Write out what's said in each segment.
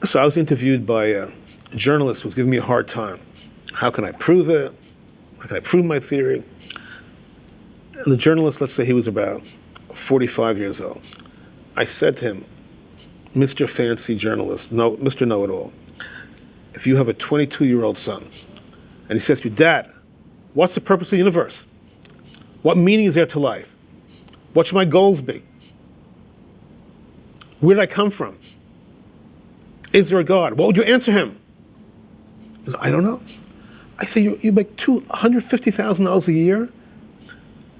So I was interviewed by a journalist who was giving me a hard time. How can I prove it? How can I prove my theory? And the journalist, let's say he was about 45 years old. I said to him, Mr. Fancy Journalist, no, Mr. Know-It-All, if you have a 22-year-old son, and he says to you, Dad, what's the purpose of the universe? What meaning is there to life? What should my goals be? Where did I come from? Is there a God? What would you answer him? He says, I don't know. I say, you make $150,000 a year,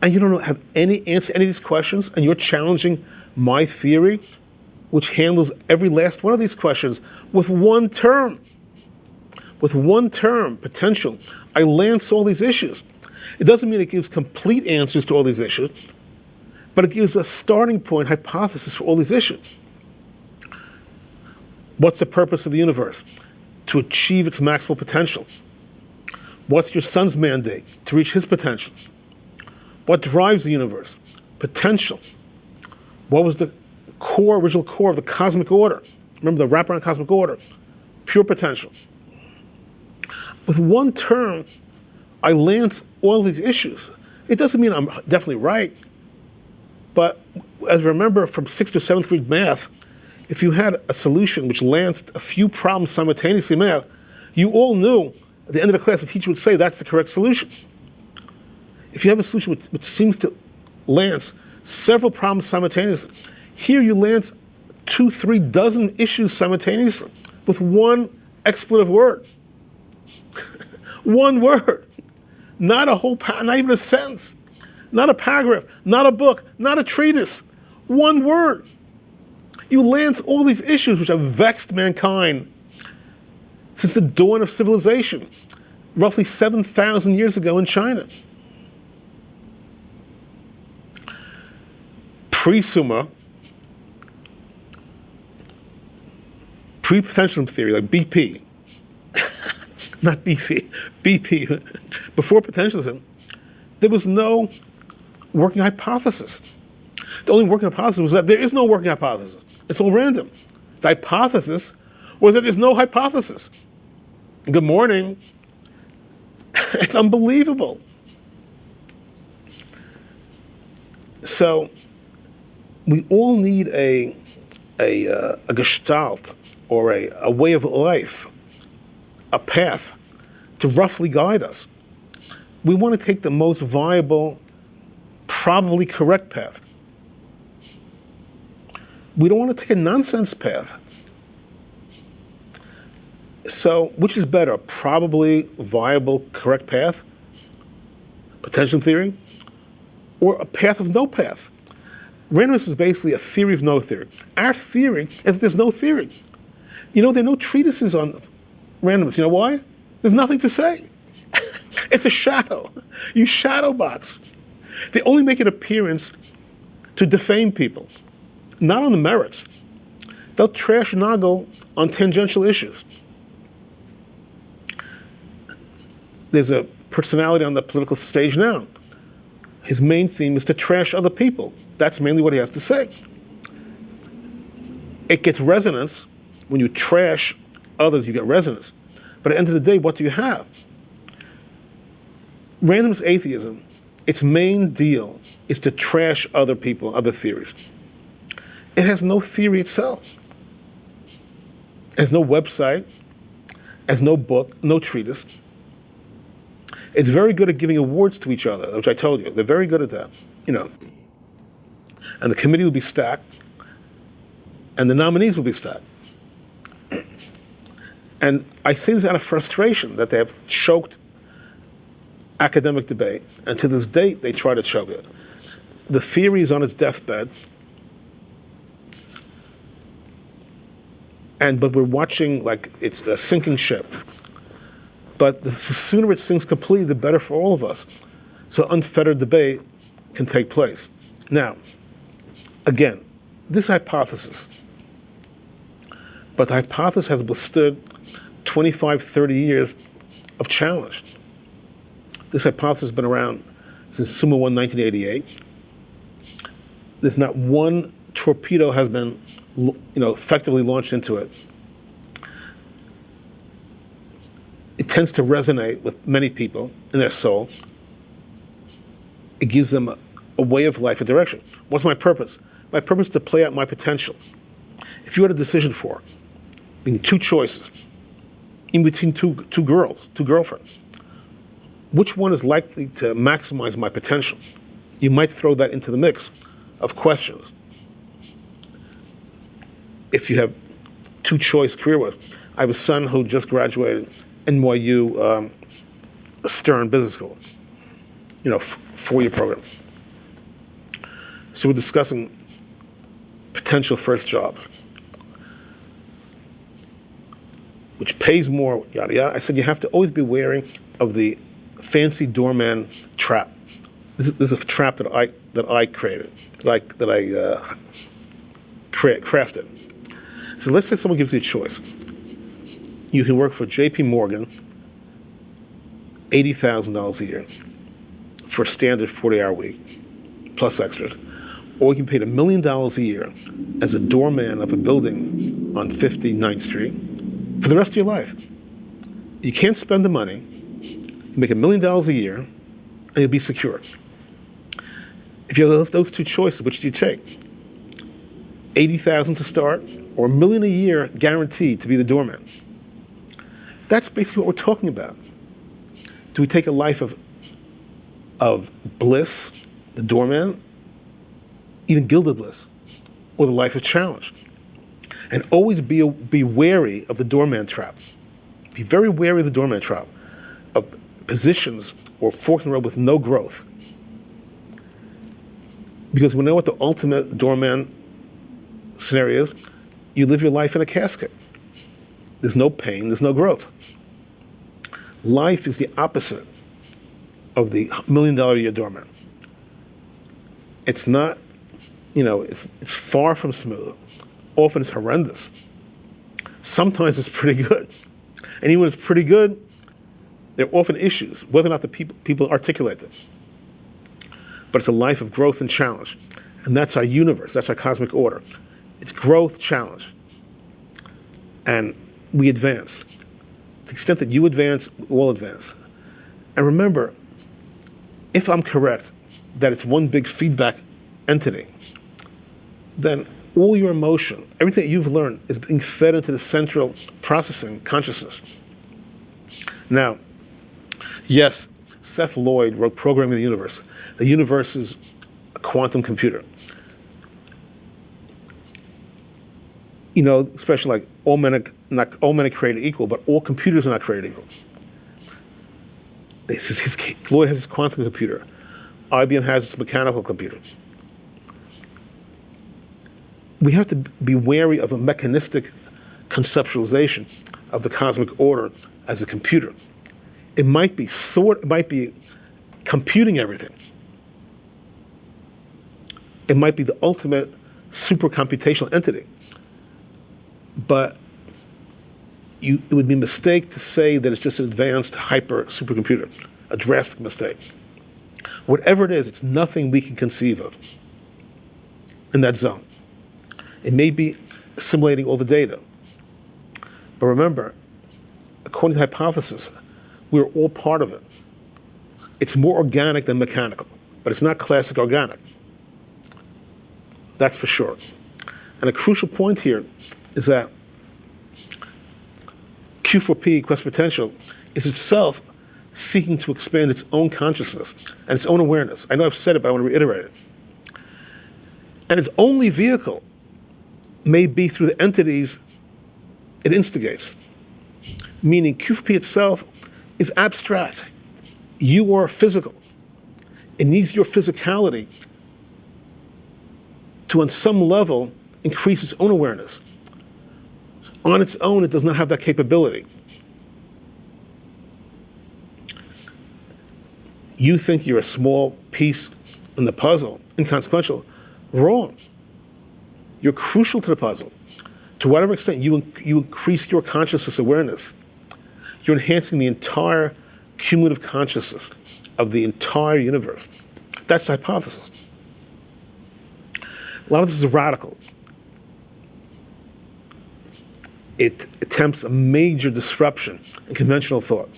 and you don't have any answer to any of these questions, and you're challenging my theory, which handles every last one of these questions with one term. With one term, potential. I lance all these issues. It doesn't mean it gives complete answers to all these issues, but it gives a starting point hypothesis for all these issues. What's the purpose of the universe? To achieve its maximal potential. What's your son's mandate? To reach his potential. What drives the universe? Potential. What was the original core of the cosmic order? Remember the wraparound cosmic order? Pure potential. With one term, I lance all these issues. It doesn't mean I'm definitely right, but as I remember from 6th or 7th grade math, if you had a solution which lanced a few problems simultaneously in math, you all knew at the end of the class the teacher would say that's the correct solution. If you have a solution which seems to lance several problems simultaneously, here you lance 2-3 dozen issues simultaneously with one expletive word. One word. Not a whole, not even a sentence. Not a paragraph, not a book, not a treatise. One word. You lance all these issues which have vexed mankind since the dawn of civilization, roughly 7,000 years ago in China. Pre-Summa, pre-potentialism theory, like BP, not BC, BP, before potentialism, there was no working hypothesis. The only working hypothesis was that there is no working hypothesis. It's all random. The hypothesis was that there's no hypothesis. Good morning. It's unbelievable. So we all need a gestalt or a way of life, a path to roughly guide us. We want to take the most viable, probably correct path. We don't want to take a nonsense path. So, which is better, probably viable, correct path, potential theory, or a path of no path? Randomness is basically a theory of no theory. Our theory is that there's no theory. You know, there are no treatises on randomness. You know why? There's nothing to say. It's a shadow. You shadow box. They only make an appearance to defame people, not on the merits. They'll trash Nagel on tangential issues. There's a personality on the political stage now. His main theme is to trash other people. That's mainly what he has to say. It gets resonance. When you trash others, you get resonance. But at the end of the day, what do you have? Randomness atheism, its main deal is to trash other people, other theories. It has no theory itself. It has no website, has no book, no treatise. It's very good at giving awards to each other, which I told you. They're very good at that, you know. And the committee will be stacked, and the nominees will be stacked. And I say this out of frustration that they have choked academic debate, and to this date they try to choke it. The theory is on its deathbed, but we're watching like it's a sinking ship. But the sooner it sinks completely, the better for all of us. So unfettered debate can take place. Now, again, this hypothesis, but the hypothesis has withstood 25, 30 years of challenge. This hypothesis has been around since Summa 1, 1988. There's not one torpedo has been, effectively launched into it tends to resonate with many people in their soul. It gives them a way of life, a direction. What's my purpose? My purpose is to play out my potential. If you had a decision for, meaning two choices, in between two girlfriends, which one is likely to maximize my potential? You might throw that into the mix of questions. If you have two choice career-wise, I have a son who just graduated NYU Stern Business School, 4-year program. So we're discussing potential first jobs, which pays more, yada, yada. I said you have to always be wary of the fancy doorman trap. This is a trap that I created, that I crafted. So let's say someone gives you a choice. You can work for J.P. Morgan, $80,000 a year for a standard 40-hour week, plus extras. Or you can pay $1 million a year as a doorman of a building on 59th Street for the rest of your life. You can't spend the money. You make $1 million a year, and you'll be secure. If you have those two choices, which do you take? $80,000 to start, or $1 million a year guaranteed to be the doorman? That's basically what we're talking about. Do we take a life of bliss, the doorman, even gilded bliss, or the life of challenge? And always be wary of the doorman trap. Be very wary of the doorman trap, of positions or forks in the road with no growth. Because we know what the ultimate doorman scenario is. You live your life in a casket. There's no pain, there's no growth. Life is the opposite of the $1 million a year doorman. It's not, it's far from smooth. Often it's horrendous. Sometimes it's pretty good. And even when it's pretty good, there are often issues, whether or not the people articulate them. But it's a life of growth and challenge. And that's our universe, that's our cosmic order. It's growth, challenge. And we advance. To the extent that you advance, we'll advance. And remember, if I'm correct that it's one big feedback entity, then all your emotion, everything that you've learned is being fed into the central processing consciousness. Now, yes, Seth Lloyd wrote Programming the Universe. The universe is a quantum computer. Especially like not all men are created equal, but all computers are not created equal. Lloyd has his quantum computer. IBM has its mechanical computer. We have to be wary of a mechanistic conceptualization of the cosmic order as a computer. It might be computing everything. It might be the ultimate supercomputational entity. But it would be a mistake to say that it's just an advanced hyper supercomputer, a drastic mistake. Whatever it is, it's nothing we can conceive of in that zone. It may be assimilating all the data. But remember, according to the hypothesis, we're all part of it. It's more organic than mechanical, but it's not classic organic. That's for sure. And a crucial point here is that Q4P, Quest Potential, is itself seeking to expand its own consciousness and its own awareness. I know I've said it, but I want to reiterate it. And its only vehicle may be through the entities it instigates. Meaning Q4P itself is abstract. You are physical. It needs your physicality to, on some level, increase its own awareness. On its own, it does not have that capability. You think you're a small piece in the puzzle, inconsequential. Wrong. You're crucial to the puzzle. To whatever extent you increase your consciousness awareness, you're enhancing the entire cumulative consciousness of the entire universe. That's the hypothesis. A lot of this is radical. it attempts a major disruption in conventional thought.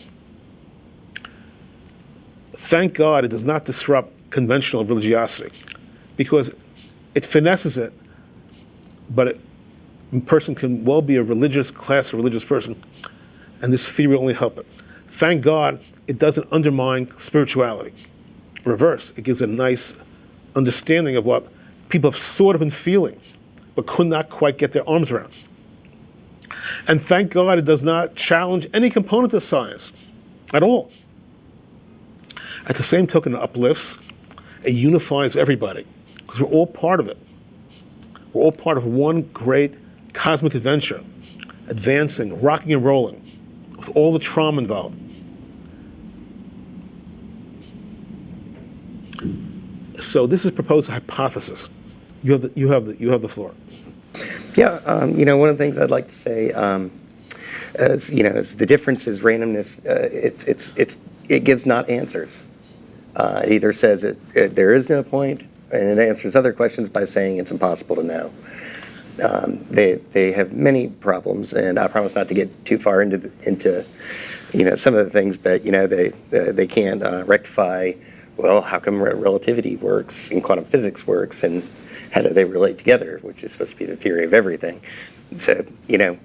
Thank God it does not disrupt conventional religiosity, because it finesses it, but a person can well be a religious class, a religious person, and this theory will only help it. Thank God it doesn't undermine spirituality. Reverse, it gives a nice understanding of what people have sort of been feeling, but could not quite get their arms around. And thank God it does not challenge any component of science at all. At the same token, it uplifts, it unifies everybody, because we're all part of it. We're all part of one great cosmic adventure, advancing, rocking and rolling, with all the trauma involved. So this is proposed hypothesis. You have the floor. Yeah, one of the things I'd like to say, is the difference is randomness. It gives not answers. It either says there is no point, and it answers other questions by saying it's impossible to know. They have many problems, and I promise not to get too far into some of the things, but they can't rectify. Well, how come relativity works and quantum physics works, and how do they relate together, which is supposed to be the theory of everything. So,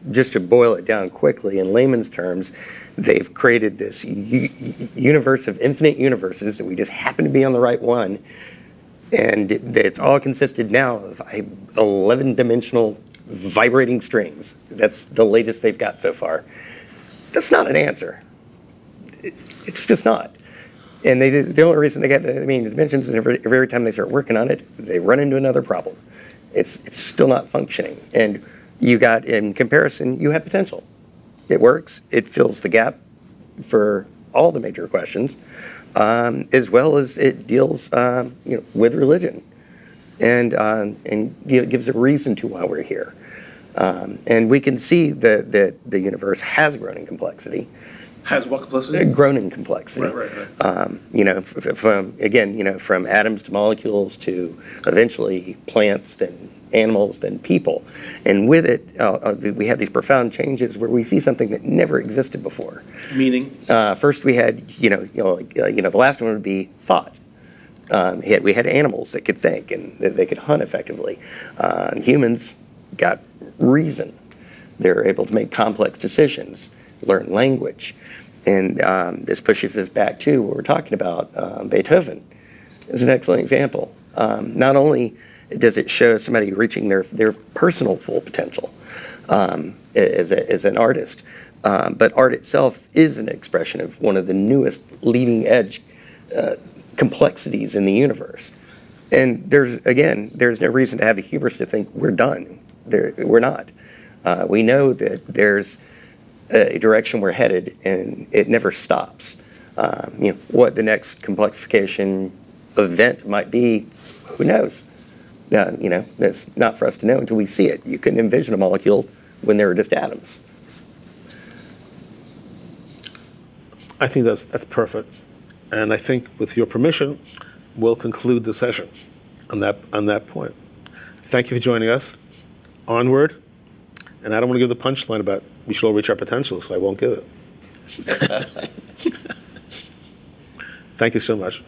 just to boil it down quickly in layman's terms, they've created this universe of infinite universes that we just happen to be on the right one, and it's all consisted now of 11-dimensional vibrating strings. That's the latest they've got so far. That's not an answer. It's just not. And the only reason they get the dimensions is every time they start working on it, they run into another problem. It's still not functioning. And in comparison, you have potential. It works. It fills the gap for all the major questions, as well as it deals with religion, and gives a reason to why we're here. And we can see that the universe has grown in complexity. Has what complexity? Grown in complexity. Right. From atoms to molecules to eventually plants, then animals, then people. And with it, we have these profound changes where we see something that never existed before. Meaning? First we had, the last one would be thought. We had animals that could think and they could hunt effectively. Humans got reason. They're able to make complex decisions, learn language. And this pushes us back to what we're talking about. Beethoven is an excellent example. Not only does it show somebody reaching their personal full potential as an artist, but art itself is an expression of one of the newest leading edge complexities in the universe. And there's no reason to have the hubris to think we're done. We're not. We know that there's a direction we're headed, and it never stops. What the next complexification event might be, who knows? That's not for us to know until we see it. You couldn't envision a molecule when there were just atoms. I think that's perfect, and I think with your permission, we'll conclude the session on that point. Thank you for joining us. Onward. And I don't want to give the punchline about we should all reach our potential, so I won't give it. Thank you so much.